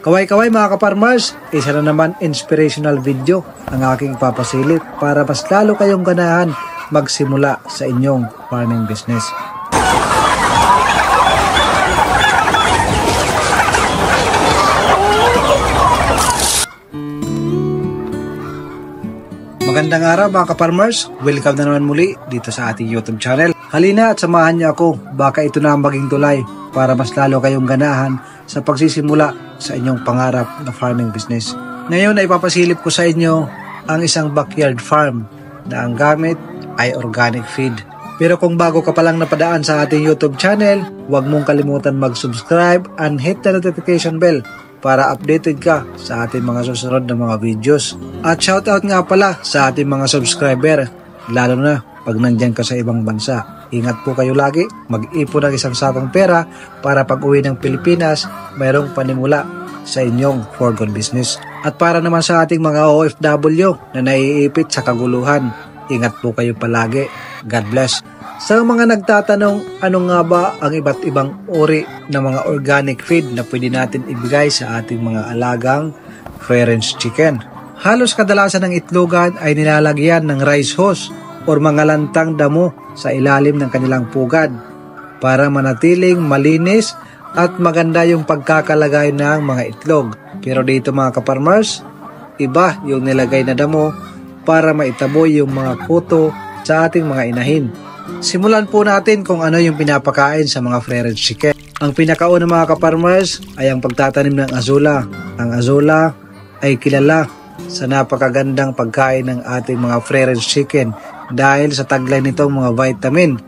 Kaway-kaway mga kaparmers, isa na naman inspirational video ang aking papasilip para mas lalo kayong ganahan magsimula sa inyong farming business. Magandang araw mga kaparmers, welcome na naman muli dito sa ating YouTube channel. Halina at samahan niyo ako, baka ito na ang maging tulay para mas lalo kayong ganahan sa pagsisimula sa inyong pangarap na farming business. Ngayon ay ipapasilip ko sa inyo ang isang backyard farm na ang gamit ay organic feed. Pero kung bago ka pa lang napadaan sa ating YouTube channel, huwag mong kalimutan mag-subscribe and hit the notification bell para updated ka sa ating mga susunod na mga videos. At shoutout nga pala sa ating mga subscriber, lalo na pag nandyan ka sa ibang bansa. Ingat po kayo lagi, mag-ipon ng isang sakong pera para pag uwi ng Pilipinas, mayroong panimula sa inyong for good business. At para naman sa ating mga OFW na naiipit sa kaguluhan, ingat po kayo palagi. God bless. Sa mga nagtatanong, ano nga ba ang iba't ibang uri ng mga organic feed na pwede natin ibigay sa ating mga alagang free-range chicken? Halos kadalasan ng itlogan ay nilalagyan ng rice hose o mga lantang damo sa ilalim ng kanilang pugad para manatiling malinis at maganda yung pagkakalagay ng mga itlog. Pero dito mga kaparmers, iba yung nilagay na damo para maitaboy yung mga kuto sa ating mga inahin. Simulan po natin kung ano yung pinapakain sa mga free-range chicken. Ang pinakauna mga kaparmers ay ang pagtatanim ng azula. Ang azula ay kilala sa napakagandang pagkain ng ating mga free-range chicken dahil sa taglay nitong mga vitamin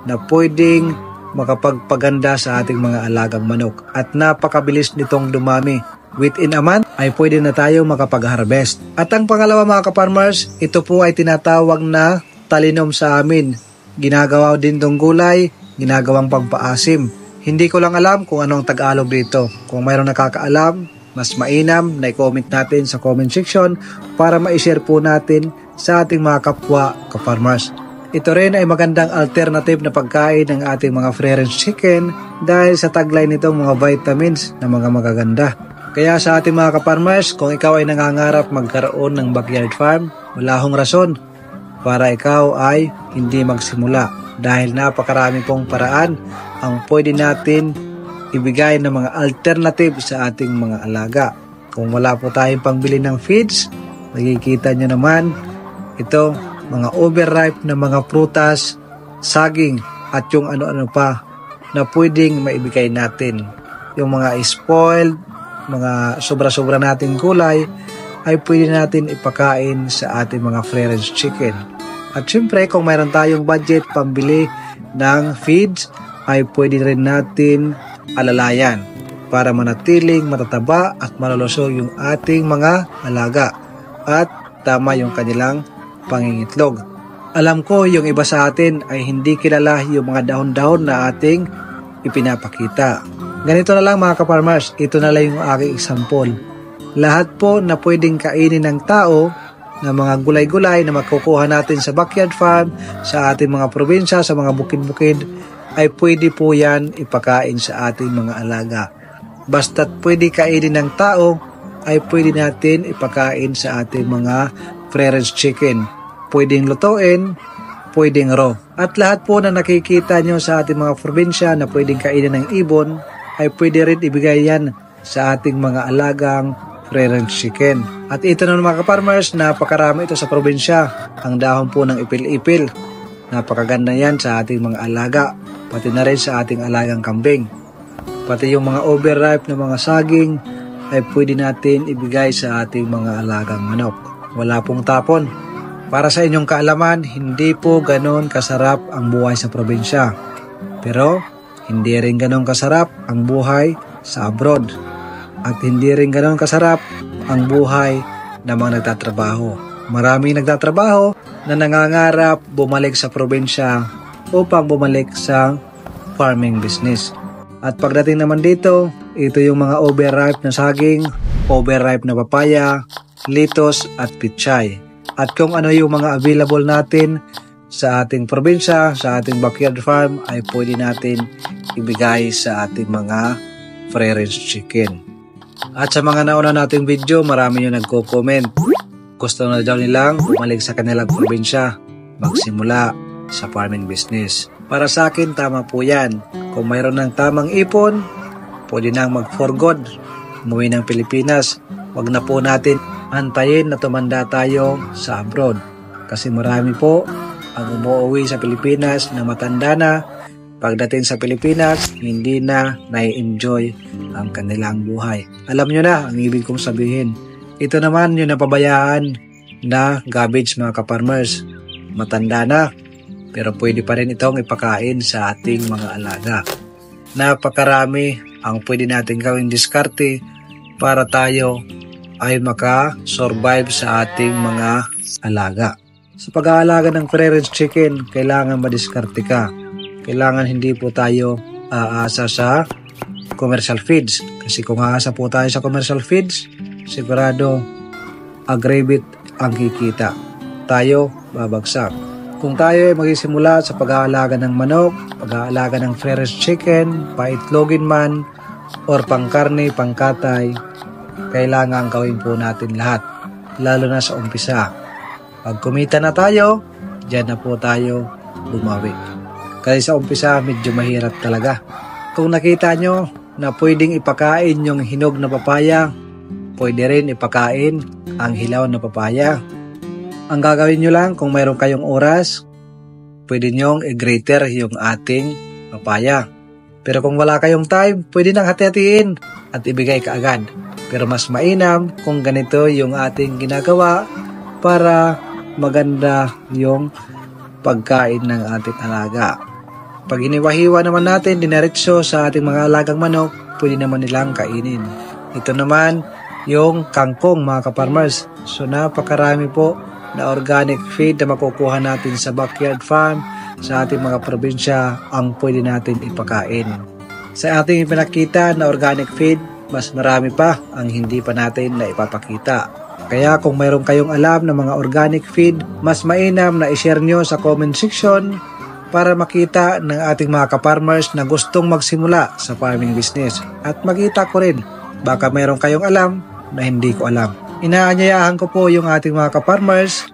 na pwedeng makapagpaganda sa ating mga alagang manok at napakabilis nitong dumami. Within a month ay pwede na tayo makapag-harvest. At ang pangalawa mga kaparmers, ito po ay tinatawag na talinom sa amin. Ginagawa din tong gulay, ginagawang pagpaasim. Hindi ko lang alam kung anong Tagalog dito. Kung mayroong nakakaalam, mas mainam na i-comment natin sa comment section para ma-share po natin sa ating mga kapwa kaparmers. Ito rin ay magandang alternative na pagkain ng ating mga free-range chicken dahil sa taglay nitong mga vitamins na mga magaganda. Kaya sa ating mga kaparmers, kung ikaw ay nangangarap magkaroon ng backyard farm, wala hong rason para ikaw ay hindi magsimula dahil napakarami pong paraan ang pwede natin ibigay ng mga alternative sa ating mga alaga. Kung wala po tayong pangbili ng feeds, nakikita nyo naman ito, mga overripe na mga prutas, saging at yung ano-ano pa na pwedeng maibigay natin. Yung mga spoiled, mga sobra-sobra nating gulay ay pwede natin ipakain sa ating mga free-range chicken. At syempre kung mayroon tayong budget pambili ng feeds ay pwede rin natin alalayan para manatiling matataba at malulusog yung ating mga alaga at tama yung kanilang pangingitlog. Alam ko yung iba sa atin ay hindi kilala yung mga dahon-dahon na ating ipinapakita. Ganito na lang mga kaparmers, ito na lang yung aking example. Lahat po na pwedeng kainin ng tao na mga gulay-gulay na makukuha natin sa backyard farm, sa ating mga probinsya, sa mga bukid-bukid, ay pwede po yan ipakain sa ating mga alaga. Basta't pwede kainin ng tao, ay pwede natin ipakain sa ating mga free-range chicken. Pwedeng lutuin, pwedeng raw. At lahat po na nakikita nyo sa ating mga probinsya na pwedeng kainin ng ibon, ay pwede rin ibigay yan sa ating mga alagang free-range chicken. At ito na mga kaparmers, napakarami ito sa probinsya. Ang dahon po ng ipil-ipil. Napakaganda yan sa ating mga alaga. Pati na rin sa ating alagang kambing. Pati yung mga overripe na mga saging ay pwede natin ibigay sa ating mga alagang manok. Wala pong tapon. Para sa inyong kaalaman, hindi po ganon kasarap ang buhay sa probinsya. Pero hindi rin ganon kasarap ang buhay sa abroad. At hindi rin ganon kasarap ang buhay ng mga nagtatrabaho. Maraming nagtatrabaho na nangangarap bumalik sa probinsya upang bumalik sa farming business. At pagdating naman dito, ito yung mga overripe na saging, overripe na papaya, litos at pichay. At kung ano yung mga available natin sa ating probinsya, sa ating backyard farm, ay pwede natin ibigay sa ating mga free-range chicken. At sa mga nauna nating video, marami yung nagko-comment. Gusto na daw nilang bumalik sa kanilang probinsya, magsimula sa farming business. Para sa akin, tama po yan. Kung mayroon ng tamang ipon, pwede nang mag-for good, umuwi ng Pilipinas. Huwag na po natin antayin na tumanda tayo sa abroad. Kasi marami po ang umuwi sa Pilipinas na matanda na. Pagdating sa Pilipinas, hindi na nai-enjoy ang kanilang buhay. Alam nyo na ang ibig kong sabihin. Ito naman yung napabayaan na garbage mga ka-farmers. Matanda na, pero pwede pa rin itong ipakain sa ating mga alaga. Napakarami ang pwede natin gawing diskarte para tayo ay maka-survive sa ating mga alaga. Sa pag-aalaga ng free-range chicken, kailangan madiskarte ka. Kailangan hindi po tayo aasa sa commercial feeds. Kasi kung aasa po tayo sa commercial feeds, sigurado aggravate ang kikita. Tayo babagsak. Kung tayo ay magsisimula sa pag-aalaga ng manok, pag-aalaga ng free-range chicken, paitlogin man, or pangkarne, pangkatay, kailangan gawin po natin lahat. Lalo na sa umpisa. Pag kumita na tayo, dyan na po tayo bumawi. Kasi sa umpisa, medyo mahirap talaga. Kung nakita nyo na pwedeng ipakain yung hinog na papaya, pwede rin ipakain ang hilaw na papaya. Ang gagawin nyo lang, kung mayroon kayong oras, pwede nyong i-grater yung ating papaya. Pero kung wala kayong time, pwede nang hati-hatiin at ibigay kaagad. Pero mas mainam kung ganito yung ating ginagawa para maganda yung pagkain ng ating alaga. Pag iniwahiwa naman natin diniretso sa ating mga alagang manok, pwede naman nilang kainin. Ito naman yung kangkong mga ka-farmers. So napakarami po na organic feed na makukuha natin sa backyard farm, sa ating mga probinsya ang pwede natin ipakain. Sa ating ipinakita na organic feed, mas marami pa ang hindi pa natin na ipapakita. Kaya kung mayroon kayong alam ng mga organic feed, mas mainam na i-share nyo sa comment section para makita ng ating mga ka-farmers na gustong magsimula sa farming business. At makita ko rin, baka mayroon kayong alam na hindi ko alam. Inaanyayahan ko po yung ating mga ka-farmers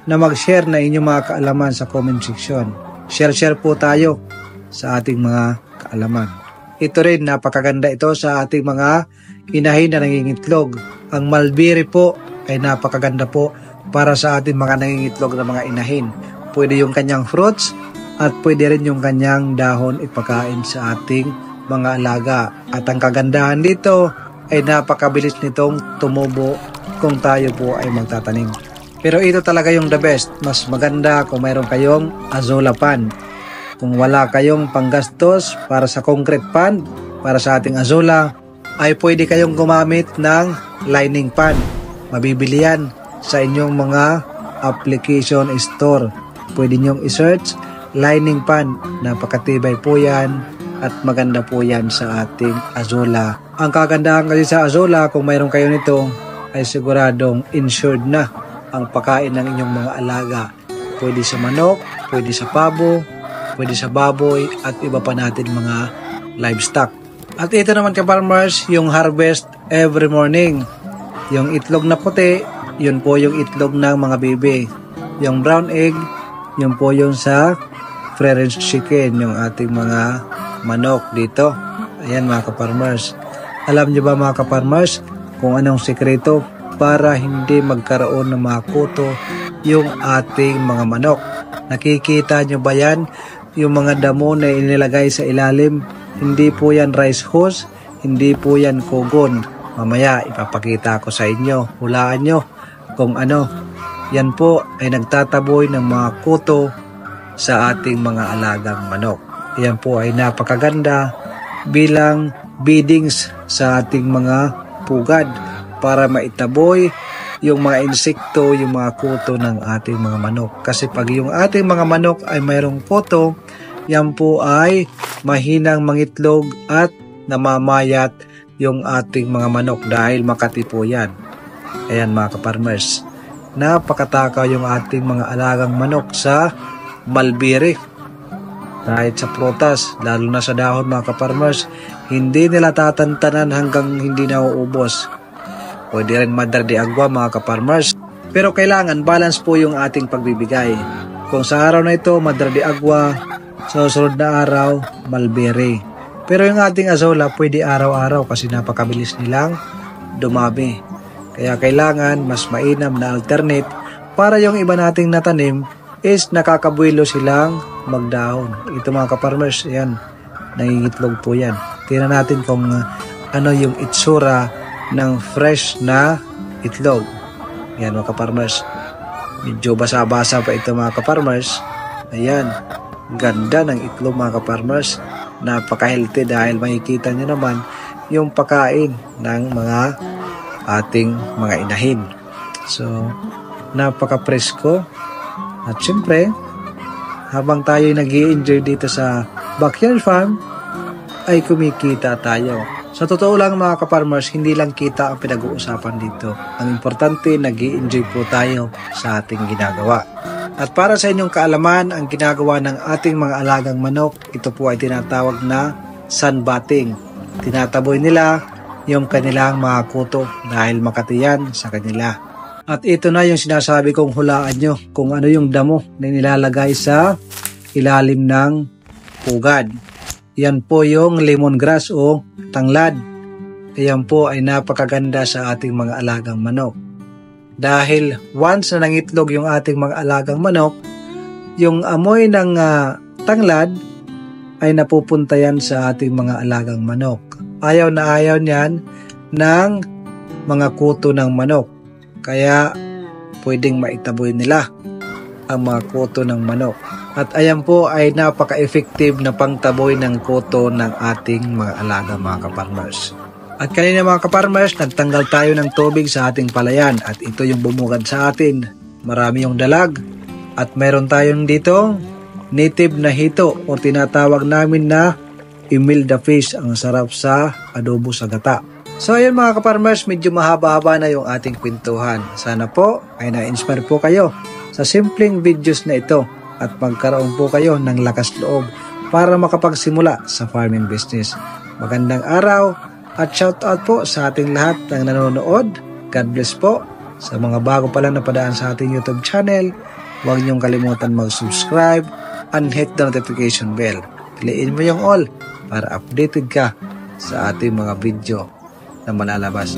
na mag-share na inyong mga kaalaman sa comment section. Share po tayo sa ating mga kaalaman. Ito rin, napakaganda ito sa ating mga inahin na nangingitlog. Ang mulberry po ay napakaganda po para sa ating mga nangingitlog na mga inahin. Pwede yung kanyang fruits at pwede rin yung kanyang dahon ipakain sa ating mga alaga. At ang kagandahan dito ay napakabilis nitong tumubo kung tayo po ay magtatanim. Pero ito talaga yung the best. Mas maganda kung mayroon kayong azola pan. Kung wala kayong panggastos para sa concrete pan, para sa ating azola, ay pwede kayong gumamit ng lining pan. Mabibili yan sa inyong mga application store. Pwede nyong i-search lining pan. Napakatibay po yan at maganda po yan sa ating azola. Ang kagandahan kasi sa azola, kung mayroon kayo nito, ay siguradong insured na ang pagkain ng inyong mga alaga. Pwede sa manok, pwede sa pabo, pwede sa baboy, at iba pa natin mga livestock. At ito naman ka-farmers, yung harvest every morning. Yung itlog na puti, yun po yung itlog ng mga bebe. Yung brown egg, yun po yung sa free-range chicken, yung ating mga manok dito. Ayan mga ka-farmers. Alam nyo ba mga ka-farmers kung anong sekreto para hindi magkaroon ng mga kuto yung ating mga manok? Nakikita nyo ba yan? Yung mga damo na inilagay sa ilalim, hindi po yan rice hose, hindi po yan kogon. Mamaya ipapakita ko sa inyo. Hulaan nyo kung ano. Yan po ay nagtataboy ng mga kuto sa ating mga alagang manok. Yan po ay napakaganda bilang beddings sa ating mga pugad para maitaboy yung mga insekto, yung mga kuto ng ating mga manok. Kasi pag yung ating mga manok ay mayroong kuto, yan po ay mahinang mangitlog at namamayat yung ating mga manok dahil makati po yan. Ayan mga ka-farmers, napakatakaw yung ating mga alagang manok sa mulberry. Kahit sa prutas, lalo na sa dahon mga ka-farmers, hindi nila tatantanan hanggang hindi nauubos. Pwede rin Madre de Agua mga ka-farmers. Pero kailangan balance po yung ating pagbibigay. Kung sa araw na ito, Madre de Agua, sa susunod na araw, Mulberry. Pero yung ating azola, pwede araw-araw kasi napakabilis nilang dumami. Kaya kailangan mas mainam na alternate para yung iba nating natanim is nakakabuelo silang magdahon. Ito mga ka-farmers, yan, nangingitlog po yan. Tingnan natin kung ano yung itsura ng fresh na itlog. Yan mga ka-farmers, medyo basa-basa pa ito mga ka-farmers. Ayan, ganda ng itlog mga ka-farmers, napaka-healthy dahil makikita nyo naman yung pagkain ng mga ating mga inahin. So, napaka-presko. At syempre, habang tayo nag-i-enjoy dito sa backyard farm, ay kumikita tayo. Sa totoo lang mga ka-farmers, hindi lang kita ang pinag-uusapan dito. Ang importante, nag-i-enjoy po tayo sa ating ginagawa. At para sa inyong kaalaman, ang ginagawa ng ating mga alagang manok, ito po ay tinatawag na sunbatting. Tinataboy nila yung kanilang mga kuto dahil makatiyan sa kanila. At ito na yung sinasabi kong hulaan nyo kung ano yung damo na nilalagay sa ilalim ng pugad. Yan po yung lemongrass o tanglad. Yan po ay napakaganda sa ating mga alagang manok. Dahil once na nangitlog yung ating mga alagang manok, yung amoy ng tanglad ay napupunta yan sa ating mga alagang manok. Ayaw na ayaw niyan ng mga kuto ng manok. Kaya pwedeng maitaboy nila ang mga kuto ng manok. At ayan po ay napaka-effective na pangtaboy ng kuto ng ating mga alaga mga ka-farmers. At kanina mga ka-farmers, nagtanggal tayo ng tubig sa ating palayan at ito yung bumugad sa atin. Marami yung dalag at meron tayong dito native na hito o tinatawag namin na Imelda fish, ang sarap sa adobo sa gata. So ayun mga ka-farmers, medyo mahaba-haba na yung ating kwentuhan. Sana po ay na-inspire po kayo sa simpleng videos na ito at magkaroon po kayo ng lakas loob para makapagsimula sa farming business. Magandang araw at shout out po sa ating lahat ng nanonood. God bless po. Sa mga bago pa lang napadaan sa ating YouTube channel, huwag niyong kalimutan mag-subscribe and hit the notification bell. Piliin mo yung all para updated ka sa ating mga video na malalabas.